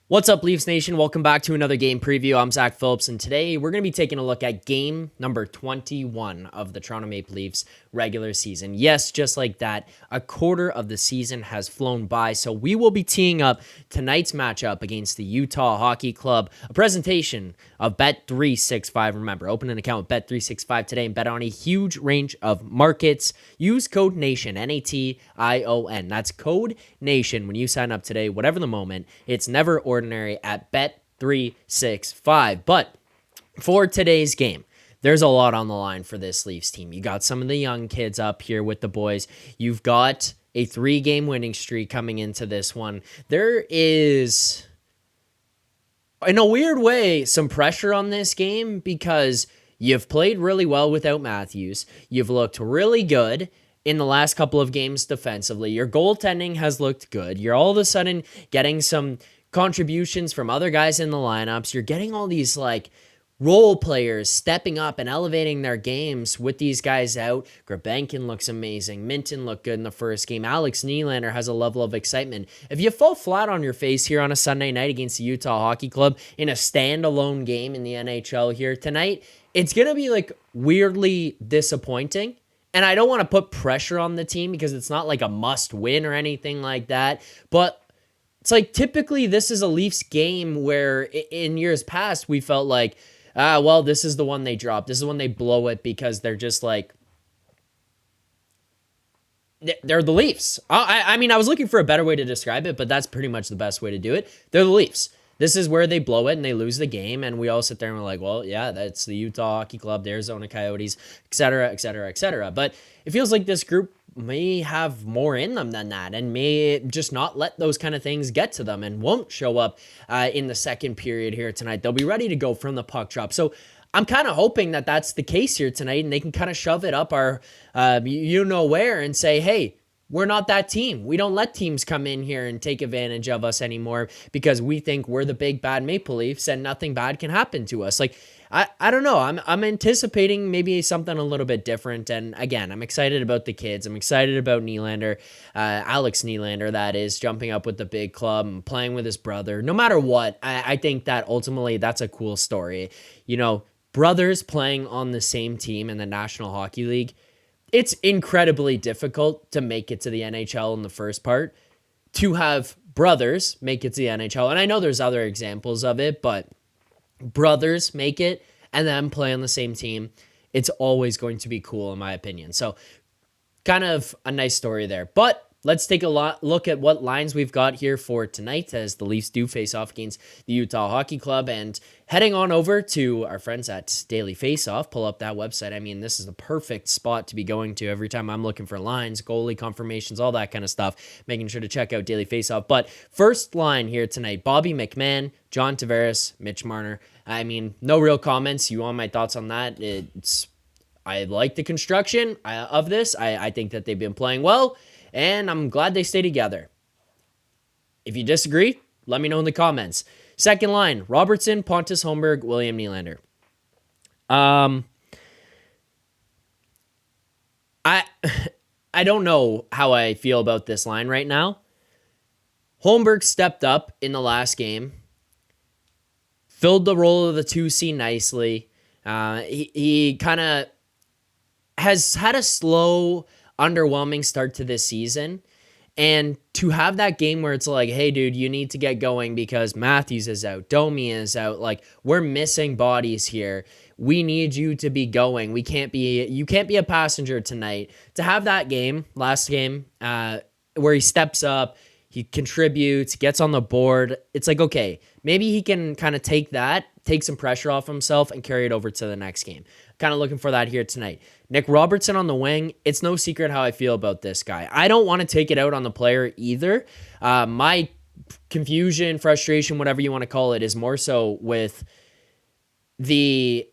What's up, Leafs Nation? Welcome back to another game preview. I'm Zack Phillips, and today we're going to be taking a look at game number 21 of the Toronto Maple Leafs regular season. Yes, just like that, a quarter of the season has flown by, so we will be teeing up tonight's matchup against the Utah Hockey Club, a presentation of Bet365. Remember, open an account with Bet365 today and bet on a huge range of markets. Use code NATION, N-A-T-I-O-N. That's code NATION when you sign up today, whatever the moment. It's never ordinary at Bet365. But for today's game, there's a lot on the line for this Leafs team. You got some of the young kids up here with the boys. You've got a 3-game winning streak coming into this one. There is, in a weird way, some pressure on this game because you've played really well without Matthews. You've looked really good in the last couple of games defensively. Your goaltending has looked good. You're all of a sudden getting some contributions from other guys in the lineups. You're getting all these role players stepping up and elevating their games with these guys out. Grabenkin looks amazing. Minton looked good in the first game. Alex Nylander has a level of excitement. If you fall flat on your face here on a Sunday night against the Utah Hockey Club in a standalone game in the NHL here tonight, it's going to be weirdly disappointing. And I don't want to put pressure on the team because it's not like a must win or anything like that. But it's typically this is a Leafs game where in years past we felt like, this is the one they drop. This is when they blow it because they're just they're the Leafs. I mean, I was looking for a better way to describe it, but that's pretty much the best way to do it. They're the Leafs. This is where they blow it and they lose the game, and we all sit there and we're like, well, yeah, that's the Utah Hockey Club, the Arizona Coyotes, etc., etc., etc. But it feels like this group may have more in them than that and may just not let those kind of things get to them and won't show up in the second period here tonight. They'll be ready to go from the puck drop. So I'm kind of hoping that that's the case here tonight and they can kind of shove it up our you-know-where and say, hey, we're not that team. We don't let teams come in here and take advantage of us anymore because we think we're the big bad Maple Leafs and nothing bad can happen to us. I don't know. I'm anticipating maybe something a little bit different. And again, I'm excited about the kids. I'm excited about Nylander, Alex Nylander, that is, jumping up with the big club and playing with his brother. No matter what, I think that ultimately that's a cool story. You know, brothers playing on the same team in the National Hockey League, it's incredibly difficult to make it to the NHL in the first part. To have brothers make it to the NHL, and I know there's other examples of it, but brothers make it and then play on the same team, it's always going to be cool in my opinion. So kind of a nice story there. But let's take a look at what lines we've got here for tonight as the Leafs do face off against the Utah Hockey Club. And heading on over to our friends at Daily Faceoff, pull up that website. I mean, this is the perfect spot to be going to every time I'm looking for lines, goalie confirmations, all that kind of stuff. Making sure to check out Daily Faceoff. But first line here tonight, Bobby McMahon, John Tavares, Mitch Marner. I mean, no real comments. You want my thoughts on that? I like the construction of this. I think that they've been playing well, and I'm glad they stay together. If you disagree, let me know in the comments. Second line, Robertson, Pontus Holmberg, William Nylander. I don't know how I feel about this line right now. Holmberg stepped up in the last game, filled the role of the 2C nicely. He kind of has had a slow, underwhelming start to this season. And to have that game where it's like, hey, dude, you need to get going because Matthews is out, Domi is out. We're missing bodies here. We need you to be going. You can't be a passenger tonight. To have that game, last game, where he steps up, he contributes, gets on the board. It's like, okay, maybe he can kind of take some pressure off himself and carry it over to the next game. Kind of looking for that here tonight. Nick Robertson on the wing. It's no secret how I feel about this guy. I don't want to take it out on the player either. My confusion, frustration, whatever you want to call it, is more so with the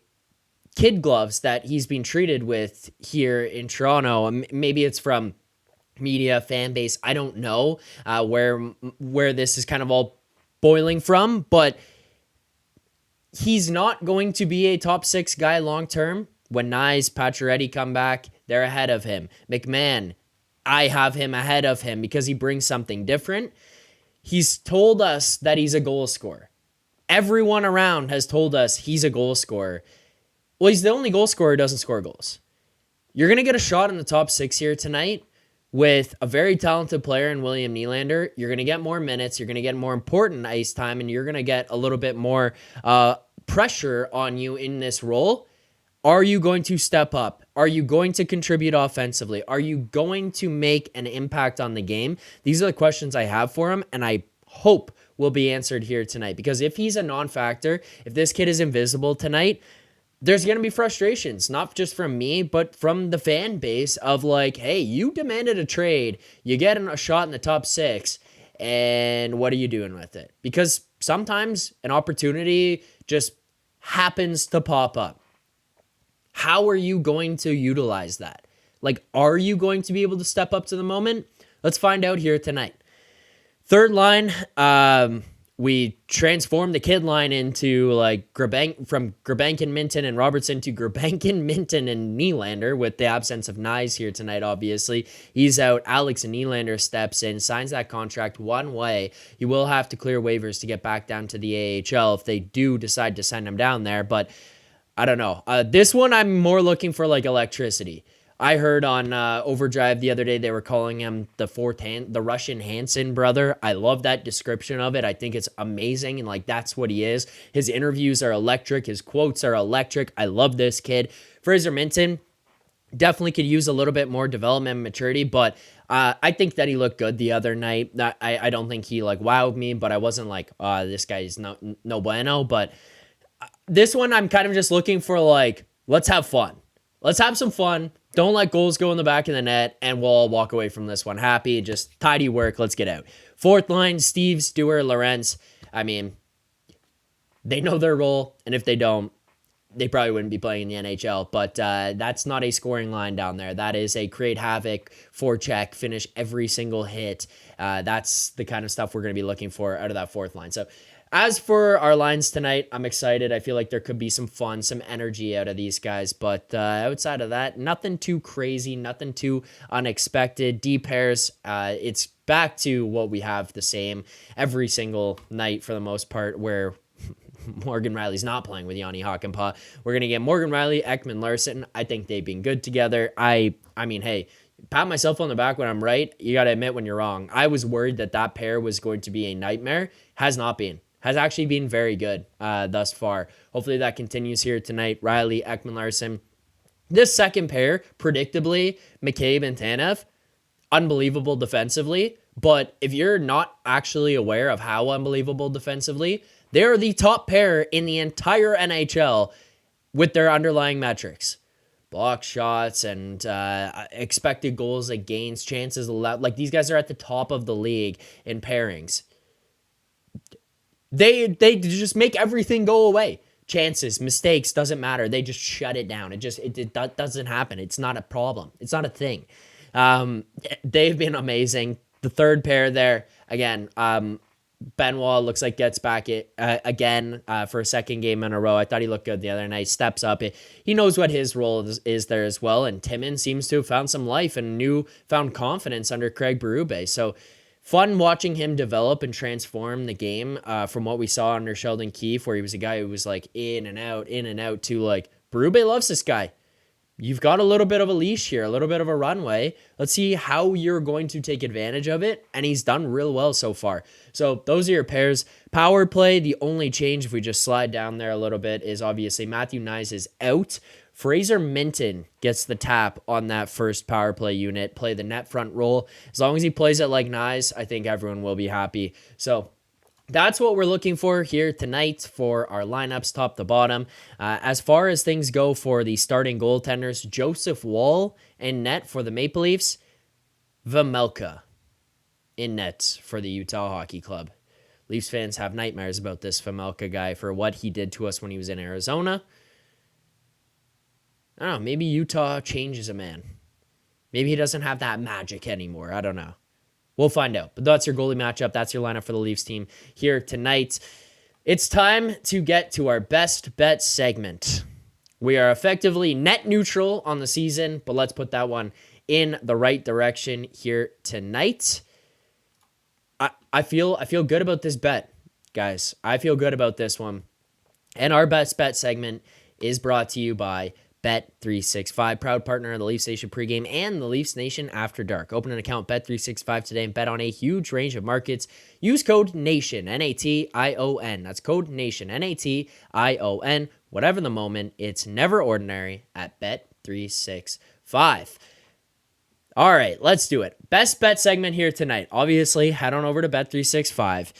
kid gloves that he's been treated with here in Toronto. Maybe it's from media, fan base. I don't know where this is kind of all boiling from, but he's not going to be a top 6 guy long term. When Nyes, Pacioretty come back, they're ahead of him. McMahon, I have him ahead of him because he brings something different. He's told us that he's a goal scorer. Everyone around has told us he's a goal scorer. Well, he's the only goal scorer who doesn't score goals. You're going to get a shot in the top 6 here tonight with a very talented player in William Nylander. You're going to get more minutes. You're going to get more important ice time, and you're going to get a little bit more pressure on you in this role. Are you going to step up? Are you going to contribute offensively? Are you going to make an impact on the game? These are the questions I have for him, and I hope will be answered here tonight. Because if he's a non-factor, if this kid is invisible tonight, there's going to be frustrations, not just from me, but from the fan base of like, hey, you demanded a trade. You get a shot in the top 6, and what are you doing with it? Because sometimes an opportunity just happens to pop up. How are you going to utilize that? Like, are you going to be able to step up to the moment? Let's find out here tonight. Third line, we transformed the kid line into like from Grabankin, Minton, and Robertson to Grabankin, Minton, and Nylander with the absence of Nyes here tonight, obviously. He's out. Alex and Nylander steps in, signs that contract one way. He will have to clear waivers to get back down to the AHL if they do decide to send him down there, but I don't know. This one, I'm more looking for like electricity. I heard on Overdrive the other day they were calling him the Russian Hansen brother. I love that description of it. I think it's amazing, and like that's what he is. His interviews are electric. His quotes are electric. I love this kid. Fraser Minton definitely could use a little bit more development and maturity, but I think that he looked good the other night. I don't think he like wowed me, but I wasn't like, this guy's no bueno. But this one, I'm kind of just looking for like, let's have fun. Let's have some fun. Don't let goals go in the back of the net, and we'll all walk away from this one happy. Just tidy work. Let's get out. Fourth line, Steve, Stewart, Lorentz. I mean, they know their role, and if they don't, they probably wouldn't be playing in the NHL. But that's not a scoring line down there. That is a create havoc, forecheck, finish every single hit. That's the kind of stuff we're going to be looking for out of that fourth line. So as for our lines tonight, I'm excited. I feel like there could be some fun, some energy out of these guys. But outside of that, nothing too crazy, nothing too unexpected. D pairs, it's back to what we have the same every single night for the most part, where Morgan Riley's not playing with Yanni Hakanpää. We're going to get Morgan Riley, Ekman Larsson. I think they've been good together. I mean, hey, pat myself on the back when I'm right. You got to admit when you're wrong. I was worried that pair was going to be a nightmare. Has not been. Has actually been very good thus far. Hopefully that continues here tonight. Riley, Ekman Larsson. This second pair, predictably, McCabe and Tanev, unbelievable defensively. But if you're not actually aware of how unbelievable defensively, they're the top pair in the entire NHL with their underlying metrics. Block shots and expected goals against, chances allowed. Like, these guys are at the top of the league in pairings. They just make everything go away. Chances, mistakes, doesn't matter. They just shut it down. It doesn't happen. It's not a problem. It's not a thing. They've been amazing. The third pair there, again, Benoit looks like gets back again for a second game in a row. I thought he looked good the other night. Steps up. He knows what his role is there as well. And Timmins seems to have found some life and found confidence under Craig Berube. So fun watching him develop and transform the game from what we saw under Sheldon Keefe, where he was a guy who was like in and out to like, Berube loves this guy. You've got a little bit of a leash here, a little bit of a runway. Let's see how you're going to take advantage of it. And he's done real well so far. So those are your pairs. Power play, the only change, if we just slide down there a little bit, is obviously Matthew Nyes is out. Fraser Minton gets the tap on that first power play unit, play the net front role. As long as he plays it like Nyes, I think everyone will be happy. So that's what we're looking for here tonight for our lineups, top to bottom. As far as things go for the starting goaltenders, Joseph Woll in net for the Maple Leafs, Vejmelka in net for the Utah Hockey Club. Leafs fans have nightmares about this Vejmelka guy for what he did to us when he was in Arizona. I don't know, maybe Utah changes a man. Maybe he doesn't have that magic anymore. I don't know. We'll find out. But that's your goalie matchup. That's your lineup for the Leafs team here tonight. It's time to get to our best bet segment. We are effectively net neutral on the season, but let's put that one in the right direction here tonight. I feel good about this bet, guys. I feel good about this one. And our best bet segment is brought to you by Bet365, proud partner of the Leafs Nation pregame and the Leafs Nation After Dark. Open an account Bet365 today and bet on a huge range of markets. Use code NATION, N-A-T-I-O-N. That's code NATION, N-A-T-I-O-N. Whatever the moment, it's never ordinary at Bet365. All right, let's do it. Best bet segment here tonight. Obviously, head on over to Bet365.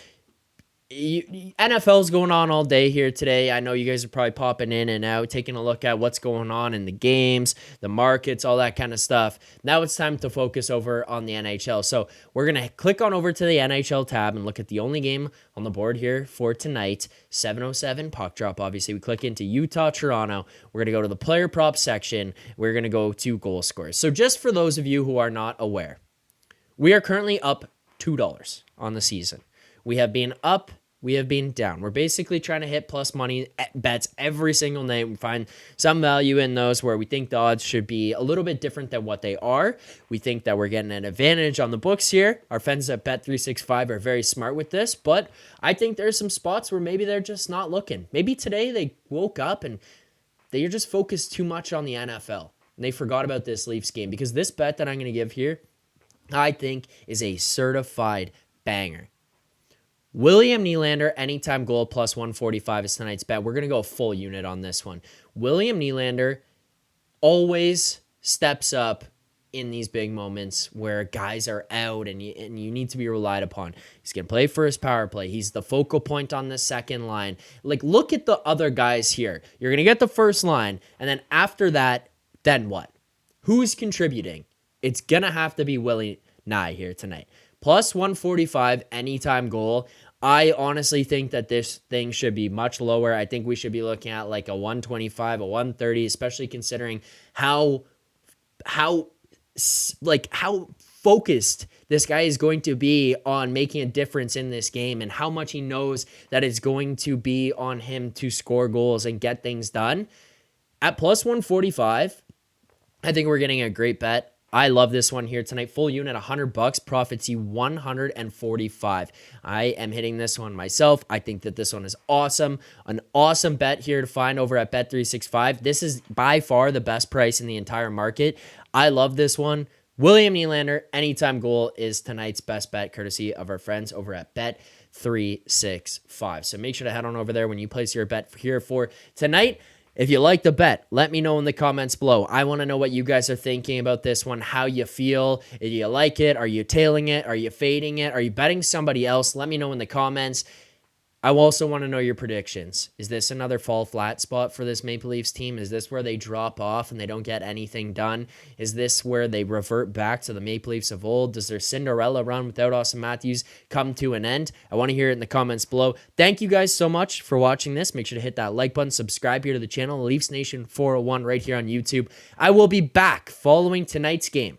NFL's going on all day here today. I know you guys are probably popping in and out, taking a look at what's going on in the games, the markets, all that kind of stuff. Now it's time to focus over on the NHL. So we're going to click on over to the NHL tab and look at the only game on the board here for tonight, 7:07 puck drop. Obviously, we click into Utah, Toronto. We're going to go to the player prop section. We're going to go to goal scores. So just for those of you who are not aware, we are currently up $2 on the season. We have been up, we have been down. We're basically trying to hit plus money bets every single night. We find some value in those where we think the odds should be a little bit different than what they are. We think that we're getting an advantage on the books here. Our friends at Bet365 are very smart with this, but I think there's some spots where maybe they're just not looking. Maybe today they woke up and they just focused too much on the NFL and they forgot about this Leafs game, because this bet that I'm going to give here, I think, is a certified banger. William Nylander, anytime goal, plus 145 is tonight's bet. We're going to go full unit on this one. William Nylander always steps up in these big moments where guys are out and you need to be relied upon. He's going to play first power play. He's the focal point on the second line. Like, look at the other guys here. You're going to get the first line, and then after that, then what? Who's contributing? It's going to have to be Willie Nye here tonight. Plus 145 anytime goal. I honestly think that this thing should be much lower. I think we should be looking at like a 125, a 130, especially considering how focused this guy is going to be on making a difference in this game and how much he knows that it's going to be on him to score goals and get things done. At plus 145, I think we're getting a great bet. I love this one here tonight. Full unit, $100, profits you 145. I am hitting this one myself. I think that this one is awesome. An awesome bet here to find over at Bet365. This is by far the best price in the entire market. I love this one. William Nylander, anytime goal, is tonight's best bet, courtesy of our friends over at Bet365. So make sure to head on over there when you place your bet here for tonight. If you like the bet, let me know in the comments below. I want to know what you guys are thinking about this one, how you feel. Do you like it? Are you tailing it? Are you fading it? Are you betting somebody else? Let me know in the comments. I also want to know your predictions. Is this another fall flat spot for this Maple Leafs team? Is this where they drop off and they don't get anything done? Is this where they revert back to the Maple Leafs of old? Does their Cinderella run without Austin Matthews come to an end? I want to hear it in the comments below. Thank you guys so much for watching this. Make sure to hit that like button, subscribe here to the channel, Leafs Nation 401 right here on YouTube. I will be back following tonight's game.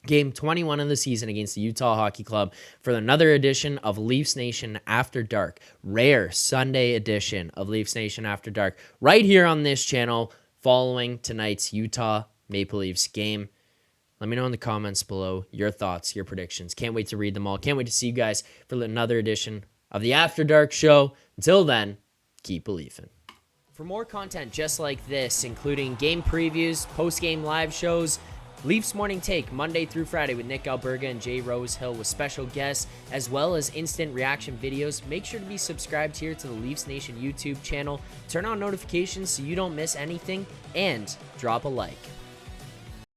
Game 21 of the season against the Utah Hockey Club for another edition of Leafs Nation After Dark. Rare Sunday edition of Leafs Nation After Dark right here on this channel following tonight's Utah Maple Leafs game. Let me know in the comments below your thoughts, your predictions. Can't wait to read them all. Can't wait to see you guys for another edition of the After Dark show. Until then, keep believing. For more content just like this, including game previews, post-game live shows, Leafs Morning Take, Monday through Friday with Nick Alberga and Jay Rosehill with special guests, as well as instant reaction videos. Make sure to be subscribed here to the Leafs Nation YouTube channel. Turn on notifications so you don't miss anything, and drop a like.